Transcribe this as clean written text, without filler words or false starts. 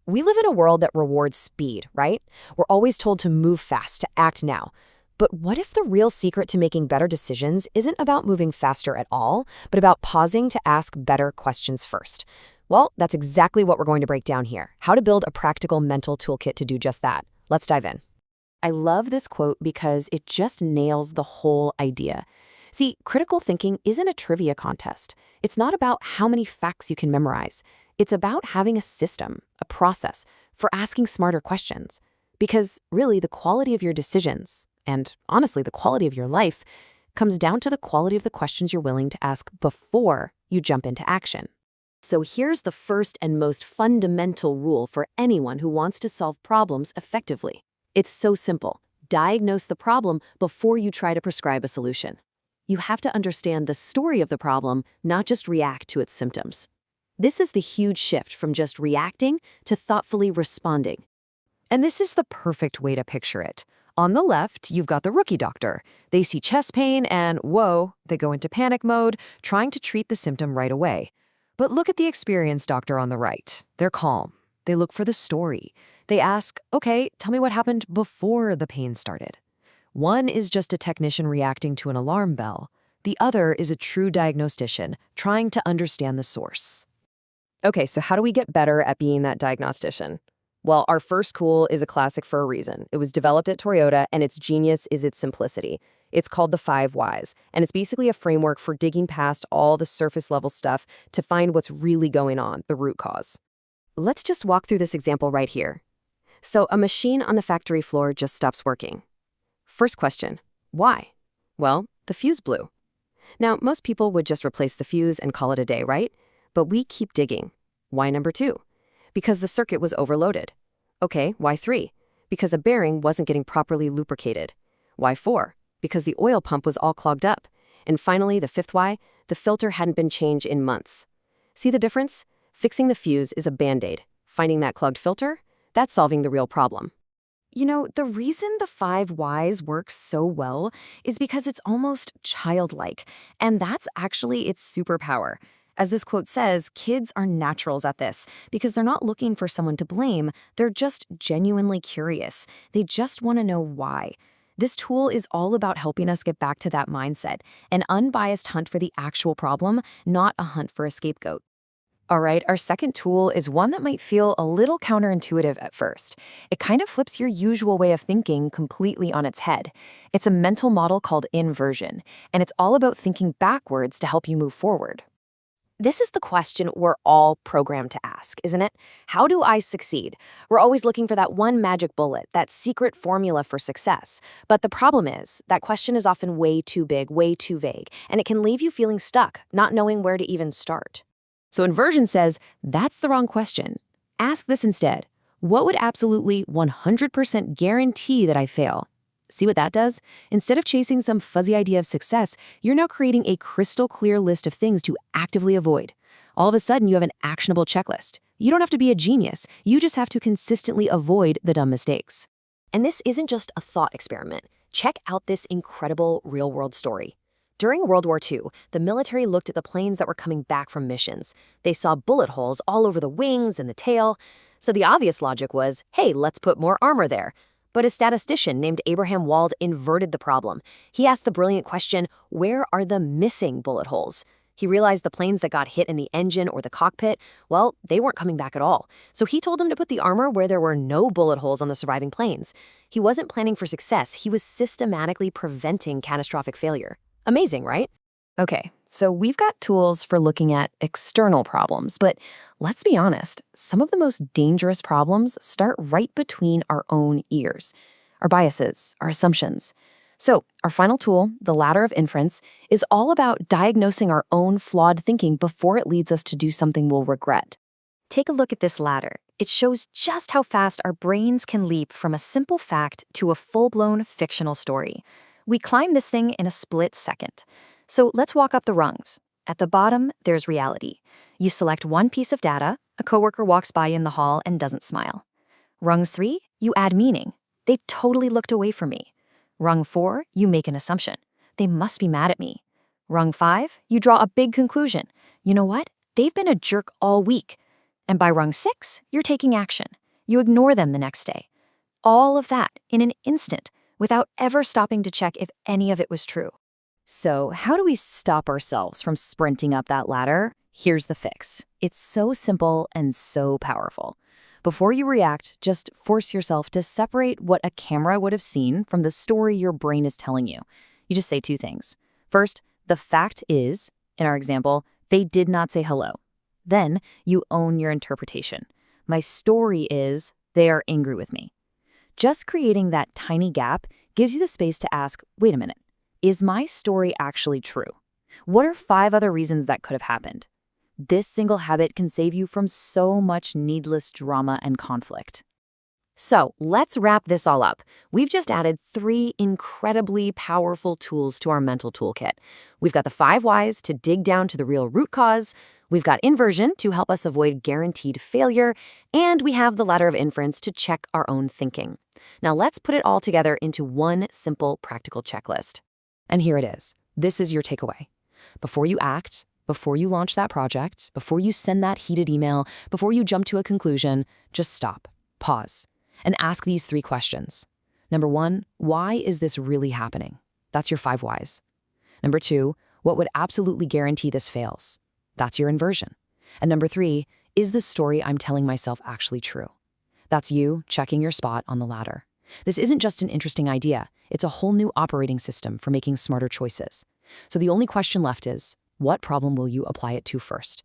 We live in a world that rewards speed, right? We're always told to move fast, to act now. But what if the real secret to making better decisions isn't about moving faster at all, but about pausing to ask better questions first? Well, that's exactly what we're going to break down here. How to build a practical mental toolkit to do just that. Let's dive in. I love this quote because it just nails the whole idea. See, critical thinking isn't a trivia contest. It's not about how many facts you can memorize. It's about having a system, a process, for asking smarter questions. Because really, the quality of your decisions, and honestly, the quality of your life, comes down to the quality of the questions you're willing to ask before you jump into action. So here's the first and most fundamental rule for anyone who wants to solve problems effectively. It's so simple. Diagnose the problem before you try to prescribe a solution. You have to understand the story of the problem, not just react to its symptoms. This is the huge shift from just reacting to thoughtfully responding. And this is the perfect way to picture it. On the left, you've got the rookie doctor. They see chest pain and, whoa, they go into panic mode, trying to treat the symptom right away. But look at the experienced doctor on the right. They're calm. They look for the story. They ask, okay, tell me what happened before the pain started. One is just a technician reacting to an alarm bell. The other is a true diagnostician trying to understand the source. Okay, so how do we get better at being that diagnostician? Well, our first tool is a classic for a reason. It was developed at Toyota, and its genius is its simplicity. It's called the 5 whys, and it's basically a framework for digging past all the surface-level stuff to find what's really going on, the root cause. Let's just walk through this example right here. So a machine on the factory floor just stops working. First question, why? Well, the fuse blew. Now, most people would just replace the fuse and call it a day, right? But we keep digging. Why number 2? Because the circuit was overloaded. Okay, why 3? Because a bearing wasn't getting properly lubricated. Why 4? Because the oil pump was all clogged up. And finally, the 5th why, the filter hadn't been changed in months. See the difference? Fixing the fuse is a band-aid. Finding that clogged filter? That's solving the real problem. You know, the reason the 5 whys works so well is because it's almost childlike, and that's actually its superpower. As this quote says, kids are naturals at this because they're not looking for someone to blame. They're just genuinely curious. They just want to know why. This tool is all about helping us get back to that mindset, an unbiased hunt for the actual problem, not a hunt for a scapegoat. All right, our second tool is one that might feel a little counterintuitive at first. It kind of flips your usual way of thinking completely on its head. It's a mental model called inversion, and it's all about thinking backwards to help you move forward. This is the question we're all programmed to ask, isn't it? How do I succeed? We're always looking for that one magic bullet, that secret formula for success. But the problem is, that question is often way too big, way too vague, and it can leave you feeling stuck, not knowing where to even start. So inversion says, that's the wrong question. Ask this instead. What would absolutely 100% guarantee that I fail? See what that does? Instead of chasing some fuzzy idea of success, you're now creating a crystal clear list of things to actively avoid. All of a sudden, you have an actionable checklist. You don't have to be a genius. You just have to consistently avoid the dumb mistakes. And this isn't just a thought experiment. Check out this incredible real-world story. During World War II, the military looked at the planes that were coming back from missions. They saw bullet holes all over the wings and the tail. So the obvious logic was, hey, let's put more armor there. But a statistician named Abraham Wald inverted the problem. He asked the brilliant question, where are the missing bullet holes? He realized the planes that got hit in the engine or the cockpit, well, they weren't coming back at all. So he told them to put the armor where there were no bullet holes on the surviving planes. He wasn't planning for success. He was systematically preventing catastrophic failure. Amazing, right? Okay, so we've got tools for looking at external problems, but let's be honest, some of the most dangerous problems start right between our own ears, our biases, our assumptions. So our final tool, the ladder of inference, is all about diagnosing our own flawed thinking before it leads us to do something we'll regret. Take a look at this ladder. It shows just how fast our brains can leap from a simple fact to a full-blown fictional story. We climb this thing in a split second. So let's walk up the rungs. At the bottom, there's reality. You select one piece of data, a coworker walks by in the hall and doesn't smile. Rung 3, you add meaning. They totally looked away from me. Rung 4, you make an assumption. They must be mad at me. Rung 5, you draw a big conclusion. You know what? They've been a jerk all week. And by rung 6, you're taking action. You ignore them the next day. All of that in an instant without ever stopping to check if any of it was true. So, how do we stop ourselves from sprinting up that ladder? Here's the fix. It's so simple and so powerful. Before you react, just force yourself to separate what a camera would have seen from the story your brain is telling you. You just say two things. First, the fact is, in our example, they did not say hello. Then, you own your interpretation. My story is, they are angry with me. Just creating that tiny gap gives you the space to ask, wait a minute, is my story actually true? What are 5 other reasons that could have happened? This single habit can save you from so much needless drama and conflict. So let's wrap this all up. We've just added 3 incredibly powerful tools to our mental toolkit. We've got the 5 whys to dig down to the real root cause. We've got inversion to help us avoid guaranteed failure. And we have the ladder of inference to check our own thinking. Now let's put it all together into one simple practical checklist. And here it is. This is your takeaway. Before you act, before you launch that project, before you send that heated email, before you jump to a conclusion, just stop, pause, and ask these 3 questions. Number 1, why is this really happening? That's your 5 whys. Number 2, what would absolutely guarantee this fails? That's your inversion. And number 3, is the story I'm telling myself actually true? That's you checking your spot on the ladder. This isn't just an interesting idea. It's a whole new operating system for making smarter choices. So the only question left is, what problem will you apply it to first?